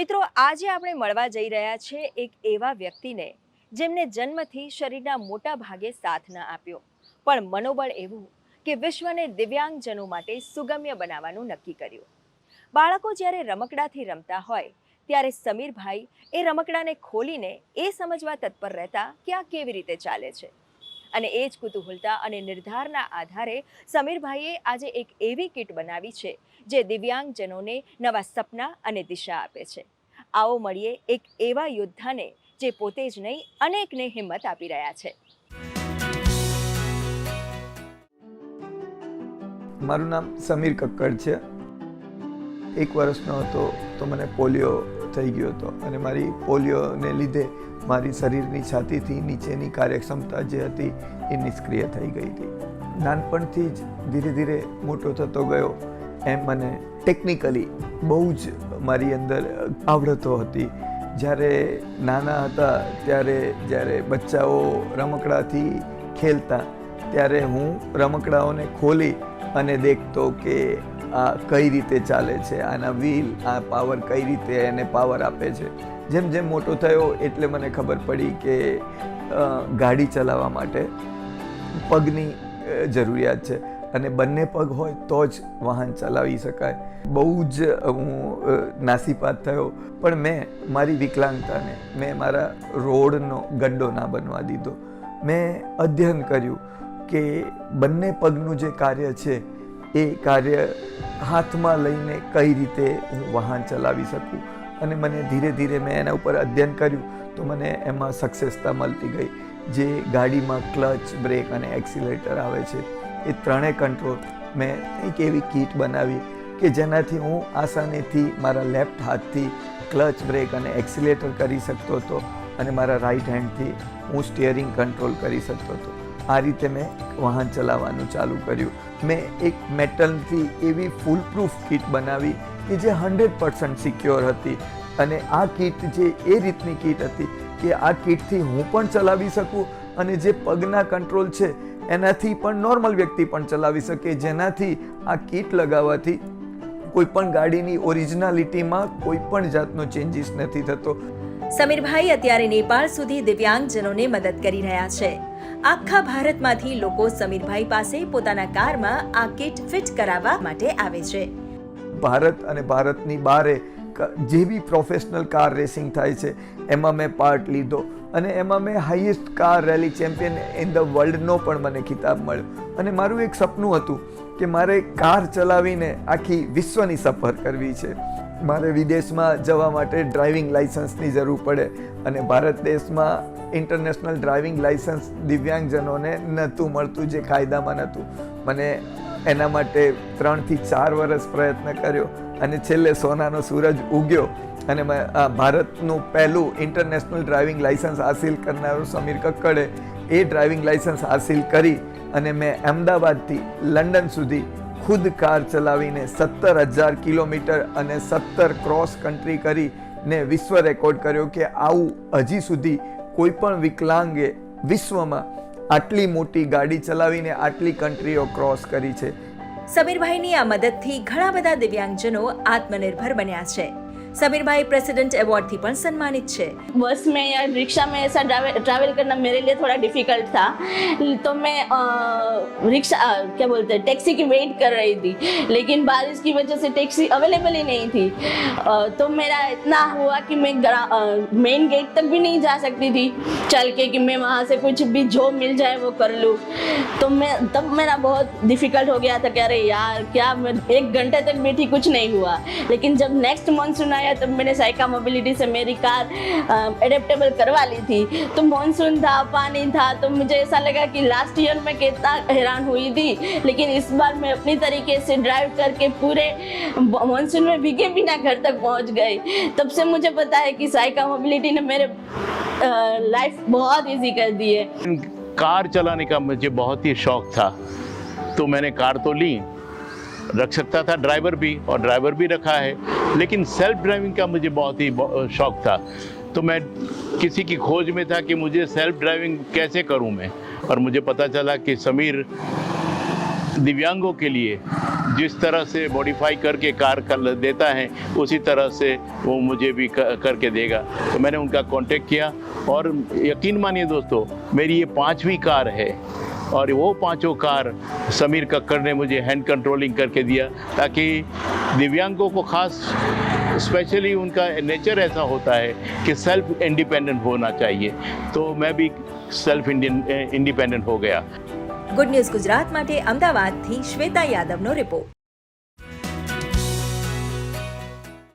મિત્રો, આજે આપણે મળવા જઈ રહ્યા છે એક એવા વ્યક્તિને જેમને જન્મથી શરીરના મોટા ભાગે સાથ ન આપ્યો, પણ મનોબળ એવું કે વિશ્વને દિવ્યાંગજનો માટે સુગમ્ય બનાવવાનું નક્કી કર્યું. બાળકો જ્યારે રમકડાથી રમતા હોય ત્યારે સમીરભાઈ એ રમકડાને ખોલીને એ સમજવા તત્પર રહેતા કે આ કેવી રીતે ચાલે છે. અને એ જ કુતૂહલતા અને નિર્ધારના આધારે સમીરભાઈએ આજે એક એવી કીટ બનાવી છે જે દિવ્યાંગજનોને નવા સપના અને દિશા આપે છે. આવો મળીએ એક એવા યોદ્ધાને જે પોતે જ નહીં અનેકને હિંમત આપી રહ્યા છે. મારું નામ સમીર કક્કડ છે. 1 વર્ષનો હતો તો મને પોલિયો થઈ ગયો હતો અને મારી પોલિયોને લીધે મારી શરીરની છાતીથી નીચેની કાર્યક્ષમતા જે હતી એ નિષ્ક્રિય થઈ ગઈ હતી. નાનપણથી જ ધીરે ધીરે મોટો થતો ગયો એમ મને ટેકનિકલી બહુ જ મારી અંદર આવડતો હતી. જ્યારે નાના હતા ત્યારે જ્યારે બચ્ચાઓ રમકડાથી ખેલતા ત્યારે હું રમકડાઓને ખોલી અને દેખતો કે આ કઈ રીતે ચાલે છે, આના વ્હીલ, આ પાવર કઈ રીતે એને પાવર આપે છે. જેમ જેમ મોટો થયો એટલે મને ખબર પડી કે ગાડી ચલાવવા માટે પગની જરૂરિયાત છે અને બંને પગ હોય તો જ વાહન ચલાવી શકાય. બહુ જ હું નાસીપાત થયો, પણ મેં મારી વિકલાંગતાને મેં મારા રોડનો ગड्ढો ના બનવા દીધો. મેં અધ્યયન કર્યું કે બંને પગનું જે કાર્ય છે એ કાર્ય હાથમાં લઈને કઈ રીતે હું વાહન ચલાવી શકું. અને મને ધીરે ધીરે મેં એના ઉપર અધ્યયન કર્યું તો મને એમાં સક્સેસતા મળતી ગઈ. જે ગાડીમાં ક્લચ, બ્રેક અને એક્સિલેટર આવે છે એ ત્રણેય કંટ્રોલ મેં એક એવી કીટ બનાવી કે જેનાથી હું આસાનીથી મારા લેફ્ટ હાથથી ક્લચ, બ્રેક અને એક્સિલેટર કરી શકતો હતો અને મારા રાઈટ હેન્ડથી હું સ્ટિયરિંગ કંટ્રોલ કરી શકતો હતો. આ રીતે મેં વાહન ચલાવવાનું ચાલુ કર્યું. મેં એક મેટલથી એવી ફૂલ પ્રૂફ કીટ બનાવી કે જે 100% સિક્યોર હતી. અને આ કીટ જે એ રીતની કીટ હતી કે આ કીટથી હું પણ ચલાવી શકું અને જે પગના કંટ્રોલ છે એનાથી પણ નોર્મલ વ્યક્તિ પણ ચલાવી શકે, જેનાથી આ કીટ લગાવવાથી કોઈ પણ ગાડીની ઓરિજિનાલિટીમાં કોઈ પણ જાતનો ચેન્જીસ નથી થતો. સમીરભાઈ અત્યારે નેપાળ સુધી દિવ્યાંગજનોને મદદ કરી રહ્યા છે. આખા ભારતમાંથી લોકો સમીરભાઈ પાસે પોતાના કારમાં આ કીટ ફિટ કરાવવા માટે આવે છે. ભારત અને ભારતની બહારે જે બી પ્રોફેશનલ કાર રેસિંગ થાય છે એમાં મેં પાર્ટ લીધો અને એમાં મેં highest car rally champion in the વર્લ્ડનો પણ મને ખિતાબ મળ્યો. અને મારું એક સપનું હતું કે મારે કાર ચલાવીને આખી વિશ્વની સફર કરવી છે. મારે વિદેશમાં જવા માટે ડ્રાઇવિંગ લાઇસન્સની જરૂર પડે અને ભારત દેશમાં ઇન્ટરનેશનલ ડ્રાઇવિંગ લાઇસન્સ દિવ્યાંગજનોને નહોતું મળતું, જે કાયદામાં નહોતું. મને એના માટે 3 થી 4 વર્ષ પ્રયત્ન કર્યો અને છેલ્લે સોનાનો સૂરજ ઉગ્યો અને ભારતનું પહેલું ઇન્ટરનેશનલ ડ્રાઇવિંગ લાઇસન્સ હાસિલ કરનારું સમીર કક્કડે એ ડ્રાઇવિંગ લાઇસન્સ હાસિલ કરી અને મેં અમદાવાદથી લંડન સુધી ખુદ કાર ચલાવીને 17,000 કિલોમીટર અને 17 ક્રોસ કન્ટ્રી કરીને વિશ્વ રેકોર્ડ કર્યો કે આવું હજી સુધી કોઈ પણ વિકલાંગે વિશ્વમાં આટલી મોટી ગાડી ચલાવીને આટલી કન્ટ્રીઓ ક્રોસ કરી છે. સમીરભાઈની આ મદદથી ઘણા બધા દિવ્યાંગજનો આત્મનિર્ભર બન્યા છે. समीरभाई प्रेसिडेंट अवार्ड थी पण सम्मानित छे. बस में या रिक्शा में ऐसा ट्रैवल करना मेरे लिए थोड़ा डिफिकल्ट था, तो मैं रिक्शा क्या बोलते हैं टैक्सी की वेट कर रही थी, लेकिन बारिश की वजह से टैक्सी अवेलेबल ही नहीं थी. तो मेरा इतना हुआ कि मैं मेन गेट तक भी नहीं जा सकती थी चल के कि मैं वहाँ से कुछ भी जॉब मिल जाए वो कर लूँ. तो मैं तब मेरा बहुत डिफिकल्ट हो गया था कि अरे यार क्या, मैं 1 घंटे तक बैठी कुछ नहीं हुआ. लेकिन जब नेक्स्ट मानसून आया तब मैंने साइका मोबिलिटी से मेरी कार एडेप्टेबल करवा ली थी. तो मानसून था, पानी था, तो मुझे ऐसा लगा कि लास्ट ईयर में कितना हैरान हुई थी, लेकिन इस बार मैं अपनी तरीके से ड्राइव करके पूरे मानसून में भीगे बिना घर तक पहुंच गई. तब से मुझे पता है कि साइका मोबिलिटी ने मेरे लाइफ बहुत इजी कर दी है. कार चलाने का मुझे बहुत ही शौक था, तो मैंने कार तो ली, रख सकता था ड्राइवर भी और ड्राइवर भी रखा है, लेकिन सेल्फ ड्राइविंग का मुझे बहुत ही शौक था. तो मैं किसी की खोज में था कि मुझे सेल्फ ड्राइविंग कैसे करूं मैं, और मुझे पता चला कि समीर दिव्यांगों के लिए जिस तरह से मॉडिफाई करके कार कर देता है उसी तरह से वो मुझे भी करके देगा। तो मैंने उनका कांटेक्ट किया और यकीन मानिए दोस्तों, मेरी ये 5वीं कार है और वो 5 कार समीर कक्कड़ ने मुझे हैंड कंट्रोलिंग करके दिया, ताकि दिव्यांगों को खास स्पेशली उनका नेचर ऐसा होता है कि सेल्फ इंडिपेंडेंट होना चाहिए। तो मैं भी सेल्फ इंडिपेंडेंट हो गया। ગુડ ન્યૂઝ ગુજરાત માટે અમદાવાદથી શ્વેતા યાદવનો રિપોર્ટ।